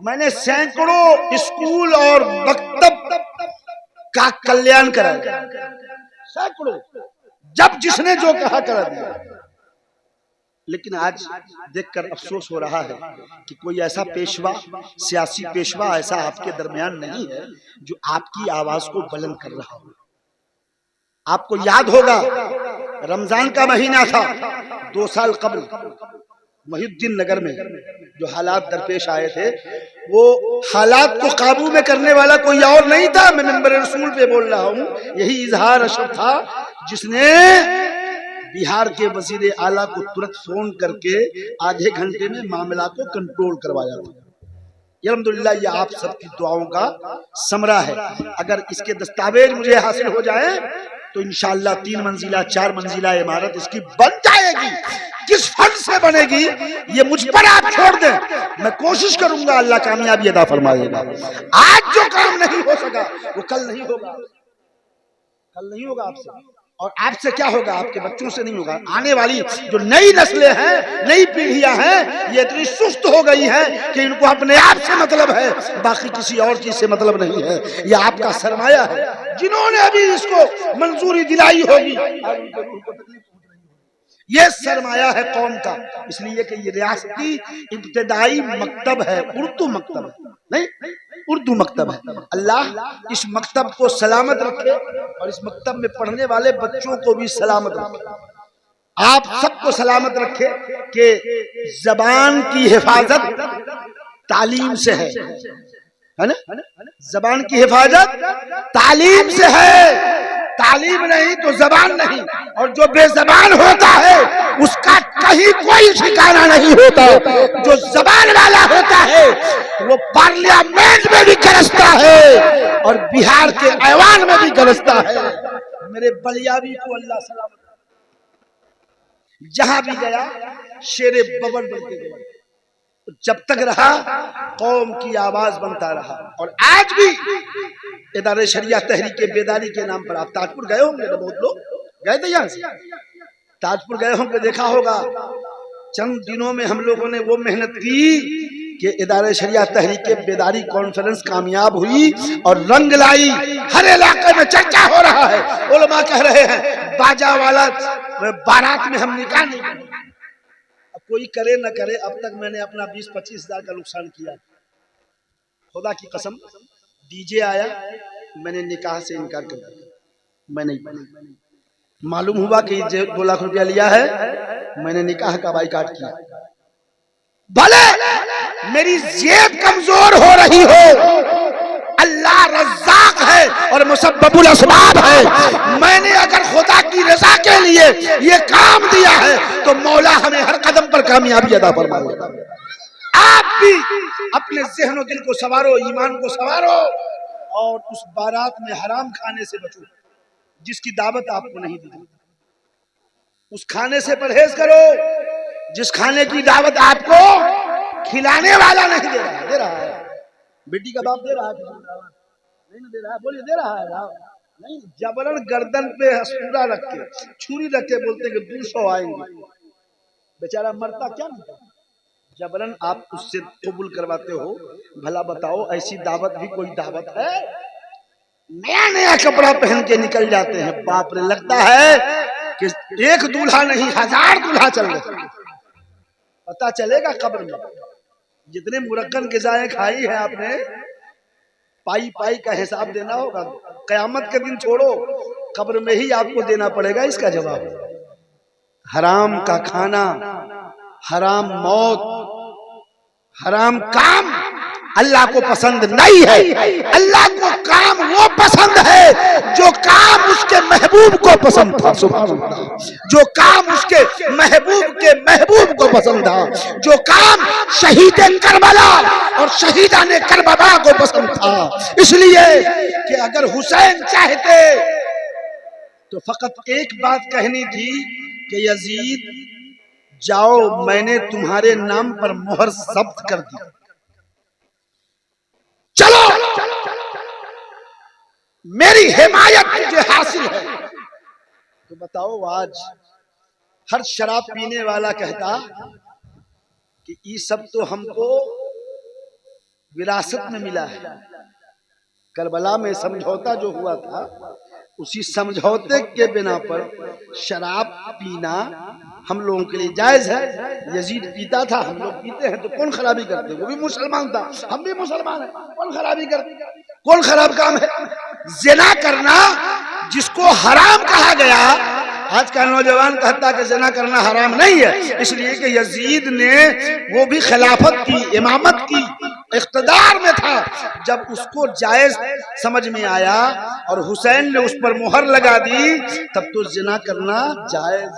मैंने सैकड़ों स्कूल और मकतब का कल्याण करा, सैकड़ों, जब जिसने जो कहा करा दिया। लेकिन आज देखकर अफसोस हो रहा है कि कोई ऐसा पेशवा, सियासी पेशवा ऐसा आपके दरमियान नहीं है जो आपकी आवाज को बुलंद कर रहा हो। आपको याद होगा रमजान का महीना था 2 साल कबल मोहिउद्दीन नगर में जो हालात दरपेश आए थे, वो हालात को काबू में करने वाला कोई और नहीं था। मैं मिंबर रसूल पे बोल रहा हूँ, यही इजहार अशरफ था जिसने बिहार के वजीर आला को तुरंत फोन करके आधे घंटे में मामला को कंट्रोल करवाया था। अल्हम्दुलिल्लाह ये आप सबकी दुआओं का समरा है। अगर इसके दस्तावेज मुझे हासिल हो जाए तो इंशाअल्लाह 3 मंजिला 4 मंजिला इमारत इसकी बन जाएगी। किस फंड से बनेगी ये मुझ पर आप छोड़ दें, मैं कोशिश करूंगा, अल्लाह कामयाबी अता फरमाएगा। आज जो काम नहीं हो सका वो कल नहीं होगा, कल नहीं होगा आपसे, और आपसे क्या होगा, आपके बच्चों से नहीं होगा। आने वाली जो नई नस्लें हैं, नई पीढ़ियां हैं, ये इतनी सुस्त हो गई हैं कि इनको अपने आप से मतलब है, बाकी किसी और चीज से मतलब नहीं है। ये आपका सरमाया है, जिन्होंने अभी इसको मंजूरी दिलाई होगी ये सरमाया है कौम का। इसलिए कि ये रियासती इब्तिदाई मकतब है, उर्दू मकतब है, नहीं उर्दू मकतब है। अल्लाह इस मकतब को सलामत रखे और इस मकतब में पढ़ने वाले बच्चों को भी सलामत रखे, आप सबको सलामत रखे कि जबान की हिफाजत तालीम से है ना? जबान की हिफाजत तालीम से है, तालीम नहीं तो जबान नहीं। और जो बेजबान होता है उसका कहीं कोई ठिकाना नहीं होता, जो जबान वाला होता है वो पार्लियामेंट में भी गरजता है और बिहार के ऐवान में भी गरजता है। मेरे बलियावी को अल्लाह सलामत, जहां भी गया शेरे बबन बनते गया, जब तक रहा कौम की आवाज बनता रहा। और आज भी इदारे शरिया तहरीक बेदारी के नाम पर, आप ताजपुर गए होंगे ना, बहुत लोग गए थे यहाँ से, ताजपुर गए होंगे, देखा होगा चंद दिनों में हम लोगों ने वो मेहनत की कि इदारे शरिया तहरीक बेदारी कॉन्फ्रेंस कामयाब हुई और रंग लाई। हर इलाके में चर्चा हो रहा है, उलमा कह रहे हैं बाजा वाला बारात में हम निकाह नहीं करेंगे। कोई करे न करे, अब तक मैंने अपना 20-25 हजार का नुकसान किया, खुदा की कसम। डीजे आया, मैंने निकाह से इनकार कर दिया, मैं नहीं। मालूम हुआ कि 2 लाख रुपया लिया है, मैंने निकाह का बाइकाट किया। भले मेरी जेब कमजोर हो रही हो, अल्लाह रज़्ज़ाक़ है और मुसब्बबुल असबाब है। मैंने अगर खुदा की रजा के लिए ये काम दिया है तो मौला हमें हर कदम पर कामयाबी अता फरमाएगा। आप भी अपने ज़हन दिल को संवारो, ईमान को संवारो और उस बारात में हराम खाने से बचो जिसकी दावत आपको नहीं दी। उस खाने से परहेज करो जिस खाने की दावत आपको खिलाने वाला नहीं दे रहा है। दे रहा है बेटी का बाप दे रहा है, नहीं दे रहा है, बोलिए दे रहा है नहीं। जबरन गर्दन पे हसूरा रख के, छुरी रख के बोलते कि 200 आएंगे, बेचारा मरता क्या नहीं। जबरन आप उससे कबूल करवाते हो। भला बताओ ऐसी दावत भी कोई दावत है? नया नया कपड़ा पहन के निकल जाते हैं, बाप रे, लगता है कि 1 दूल्हा नहीं 1000 दूल्हा चल रहे। पता चलेगा कब्र में जितने मुरक्कन ग़िज़ाएं खाई है आपने, पाई पाई का हिसाब देना होगा। कयामत के दिन छोड़ो, कब्र में ही आपको देना पड़ेगा इसका जवाब। हराम का खाना, हराम मौत, हराम काम अल्लाह को पसंद नहीं है। अल्लाह को काम वो पसंद है जो काम उसके महबूब को पसंद था। सुभान अल्लाह। जो काम उसके महबूब को पसंद था, जो काम शहीद करबला और शहीदाने करबला को पसंद था। इसलिए कि अगर हुसैन चाहते तो फकत एक बात कहनी थी कि यजीद जाओ, मैंने तुम्हारे नाम पर मोहर जब्त कर दी, चलो मेरी हिमायत तुझे हासिल है। तो बताओ, आज हर शराब पीने वाला कहता कि ये सब तो हमको विरासत में मिला है। करबला में समझौता जो हुआ था, उसी समझौते के बिना पर शराब पीना हम लोगों के लिए जायज है। यजीद पीता था, हम लोग पीते हैं, तो कौन खराबी करते? वो भी मुसलमान था, हम भी मुसलमान हैं, कौन खराबी करते? कौन खराब काम है? ज़िना करना जिसको हराम कहा गया, आज का नौजवान कहता कि ज़िना करना हराम नहीं है। इसलिए कि यजीद ने वो भी खिलाफत की, इमामत की, इख्तिदार में था। जब उसको जायज समझ में आया और हुसैन ने उस पर मुहर लगा दी, तब तो ज़िना करना जायज।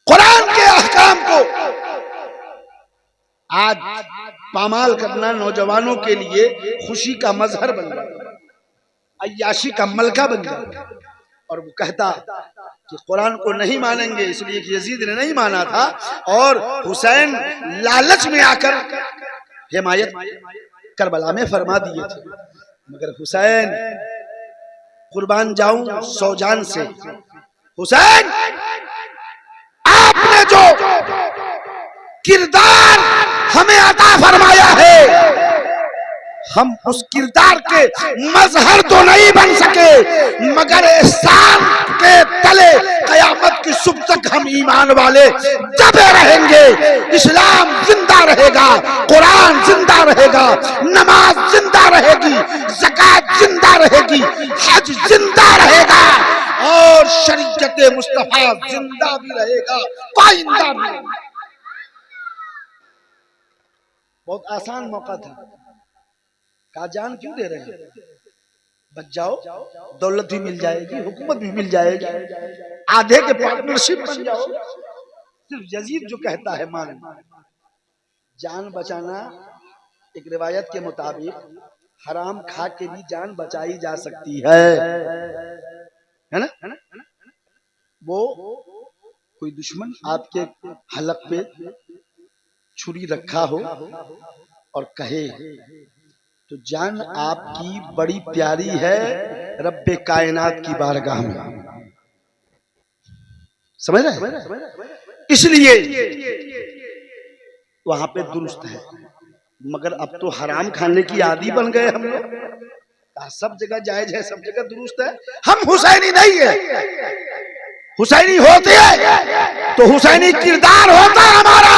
कुरान के अहकाम को आज पामाल करना नौजवानों के लिए खुशी का मजहर बन गया, अय्याशी का मलका बन गया। और वो कहता कि कुरान को नहीं मानेंगे, इसलिए कि यजीद ने नहीं माना था और हुसैन लालच में आकर हिमायत करबला में फरमा दिए थे। मगर हुसैन, कुर्बान जाऊं सौ जान से, हुसैन आपने जो किरदार हमें अता फरमाया है, हम उस किरदार के मजहर तो नहीं बन सके, मगर एहसान के तले कयामत की सुबह तक हम ईमान वाले दबे रहेंगे। इस्लाम जिंदा रहेगा, कुरान जिंदा रहेगा, नमाज जिंदा रहेगी, ज़कात जिंदा रहेगी, हज जिंदा रहेगा और शरीयत मुस्तफा जिंदा भी रहेगा, पाइंदा भी रहेगा। बहुत आसान मौका था, कहा जान क्यों दे रहे हैं, बच जाओ, दौलत भी मिल जाएगी, हुकूमत भी मिल जाएगी, आधे के पार्टनरशिप बन जाओ। सिर्फ यजीद जो कहता है मान, जान बचाना एक रिवायत के मुताबिक हराम खा के भी जान बचाई जा सकती है ना? वो कोई दुश्मन आपके हलक पे छुरी रखा हो और कहे तो जान आपकी बड़ी प्यारी है रब्बे कायनात की बारगाह में, समझ रहे? इसलिए वहां पे दुरुस्त है। मगर अब तो हराम खाने की आदी बन गए हम लोग। सब जगह जायज है, सब जगह दुरुस्त है। हम हुसैनी नहीं है, हुसैनी होते हैं तो हुसैनी किरदार होता हमारा।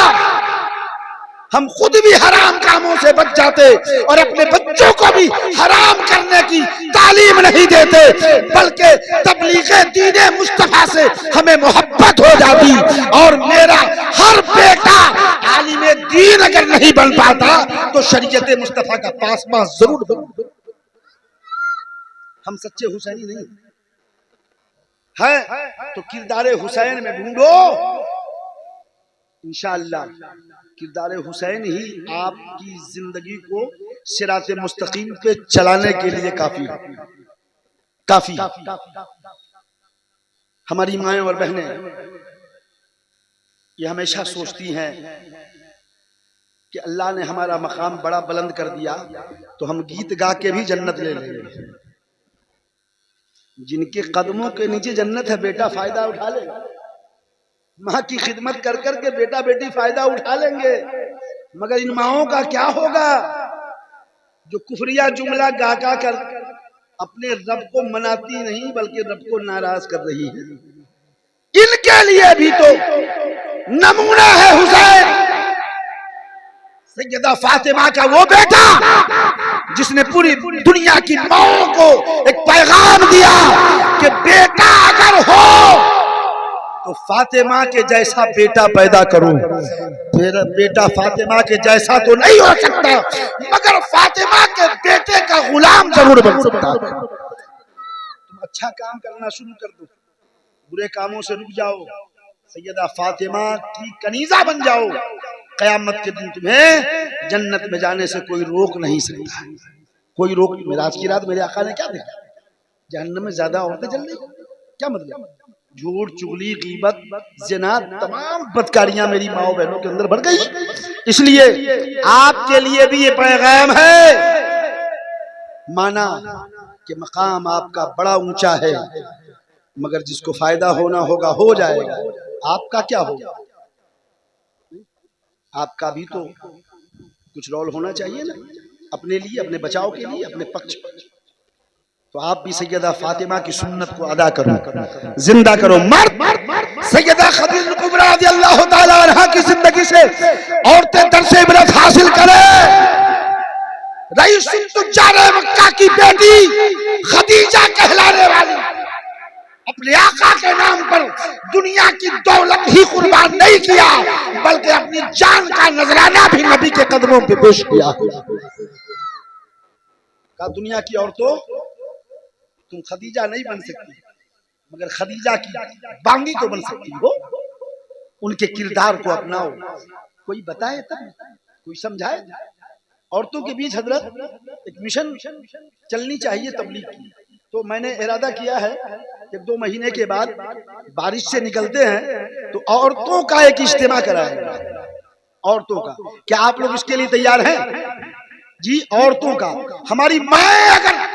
हम खुद भी हराम कामों से बच जाते और अपने बच्चों को भी हराम करने की तालीम नहीं देते, बल्कि तबलीगे दीने मुस्तफा से हमें मोहब्बत हो जाती। और मेरा हर बेटा आलिमे दीन अगर नहीं बन पाता तो शरीयत मुस्तफा का पासबान जरूर बन। हम सच्चे हुसैनी नहीं है तो किरदारे हुसैन में ढूंढो, इंशाअल्लाह किरदार हुसैन ही आपकी जिंदगी को सिराते मुस्तकीम पे चलाने के लिए काफी। हमारी माएं और बहनें ये हमेशा सोचती हैं कि अल्लाह ने हमारा मकाम बड़ा बुलंद कर दिया तो हम गीत गा के भी जन्नत ले लेंगे। जिनके कदमों के नीचे जन्नत है बेटा फायदा उठा लेगा। माँ की खिदमत कर करके बेटा बेटी फायदा उठा लेंगे, मगर इन माओं का क्या होगा जो कुफरिया जुमला गा गा कर अपने रब को मनाती नहीं बल्कि रब को नाराज कर रही है। इनके लिए भी तो नमूना है हुसैन। सैयदा फातिमा का वो बेटा जिसने पूरी दुनिया की माओ को एक पैगाम दिया कि बेटा अगर हो तो फातिमा के जैसा बेटा पैदा करो। मेरा बेटा फातिमा के जैसा तो नहीं हो सकता, मगर फातिमा के बेटे का गुलाम जरूर बन सकता। तुम अच्छा काम करना शुरू कर दो, बुरे कामों से रुक जाओ, सैयदा फातिमा की कनीजा बन जाओ। कयामत के दिन तुम्हें जन्नत में जाने से कोई रोक नहीं सकता, कोई रोक। मेराज की रात मेरे आका ने क्या देखा? जहन्नम में ज्यादा औरतें जल रही, क्या मतलब? झूठ, चुगली, गीबत, ज़िना, तमाम बदकारियां मेरी माओ बहनों के अंदर बढ़ गई। इसलिए आपके लिए भी ये पैगाम है, माना कि मकाम आपका बड़ा ऊंचा है, मगर जिसको फायदा होना होगा हो जाएगा। आपका क्या होगा? आपका भी तो कुछ रोल होना चाहिए ना, अपने लिए, अपने बचाव के लिए, अपने पक्ष पर। तो आप भी सैयदा फातिमा की सुन्नत को अदा करो, जिंदा करो। मर्द सैयदा खदीजा कुबरा रज़ियल्लाहु ताला अन्हा की जिंदगी से औरतें दर्स इबरत हासिल करें। रईसुल तुज्जार मक्का की बेटी खदीजा कहलाने वाली अपने आका के नाम पर दुनिया की दौलत ही कुर्बान नहीं किया, बल्कि अपनी जान का नजराना भी नबी के कदमों पे पेश किया। का दुनिया की औरतों, तुम खदीजा नहीं बन सकती, मगर खदीजा की बांगी तो बन सकती हो। उनके किरदार को अपनाओ। कोई बताए तब, कोई समझाए। औरतों के बीच हजरत एक मिशन चलनी चाहिए तबलीग की। तो मैंने इरादा किया है कि 2 महीने के बाद बारिश से निकलते हैं तो औरतों का एक इज्तिमा कराएंगे। औरतों का, क्या आप लोग इसके लिए तैयार हैं? जी, औरतों का। हमारी माँ अगर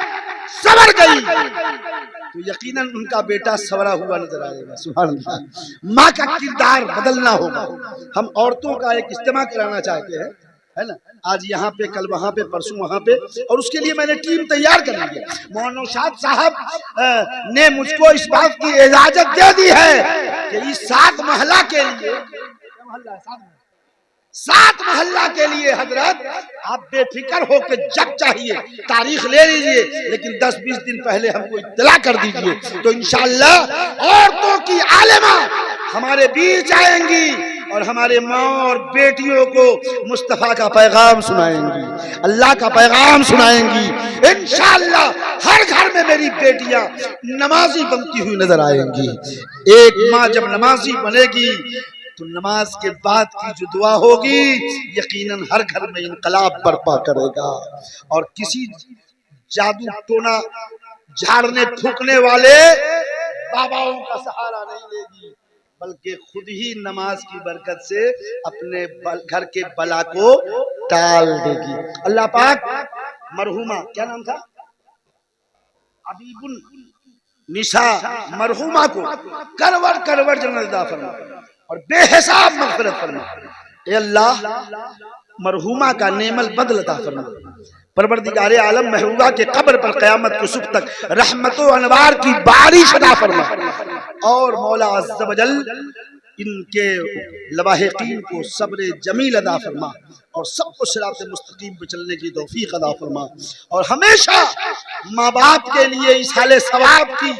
सवर गई तो यकीनन उनका बेटा सवरा हुआ नजर आएगा। सुभान अल्लाह। माँ का किरदार बदलना होगा। हम औरतों का एक इज्तिमा कराना चाहते हैं, है ना? आज यहाँ पे, कल वहाँ पे, परसों वहाँ पे, और उसके लिए मैंने टीम तैयार कर ली है। मौलाना शाद साहब ने मुझको इस बात की इजाजत दे दी है कि इस 7 महल्ला के लिए, 7 महल्ला के लिए हजरत आप बेफिक्र होकर जब चाहिए तारीख ले लीजिए, लेकिन 10-20 दिन पहले हमको इत्तला कर दीजिए। तो इंशाअल्लाह औरतों की आलिमा हमारे बीच आएंगी और हमारे माँ और बेटियों को मुस्तफा का पैगाम सुनाएंगी, अल्लाह का पैगाम सुनाएंगी। इंशाअल्लाह हर घर में मेरी बेटियां नमाजी बनती हुई नजर आएंगी। एक माँ जब नमाजी बनेगी तो नमाज के बाद की जो दुआ होगी यकीनन हर घर में इनकलाब बर्पा करेगा। और किसी जादू टोना झाड़ने फूकने वाले बाबाओं का सहारा नहीं लेगी, बल्कि खुद ही नमाज की बरकत से अपने घर के बला को टाल देगी। अल्लाह पाक मरहुमा, क्या नाम था, हबीबुन निसा मरहुमा को करवर करवर जन्नत अता फरमा और बेहिसाब मग़फ़िरत फरमा। ए अल्लाह, मरहुमा का नेमल बदल अता फरमा। परवरदिगारे आलम महबूबा के कब्र पर क़यामत के सुबह तक रहमतों अनवार की बारिश अता फरमा। और मौला अज़्ज़ व जल इनके लवाहिकीन को सब्र जमील अता फरमा और सबको सिरात मुस्तकीम पे चलने की तौफीक अता फरमा। और हमेशा माँ बाप के लिए इसाले सवाब की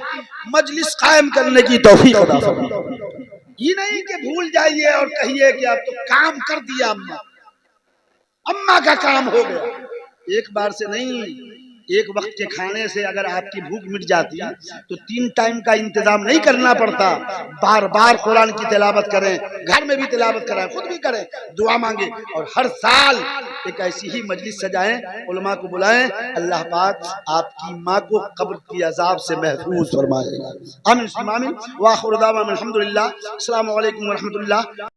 मजलिस कायम करने की तौफीक अता फरमा। ये नहीं कि भूल जाइए और कहिए कि अब तो काम कर दिया, अम्मा का काम हो गया। एक बार से नहीं, एक वक्त के खाने से अगर आपकी भूख मिट जाती तो 3 टाइम का इंतजाम नहीं करना पड़ता। बार बार कुरान की तिलावत करें, घर में भी तिलावत कराएं, खुद भी करें, दुआ मांगे और हर साल एक ऐसी ही मजलिस सजाएं, उलमा को बुलाएं। अल्लाह पाक आपकी माँ को कब्र की अजाब से महफूज फरमाएगा। आमीन आमीन। व आखिर दावाना अल्हम्दुलिल्लाह। अस्सलामु अलैकुम व रहमतुल्लाह।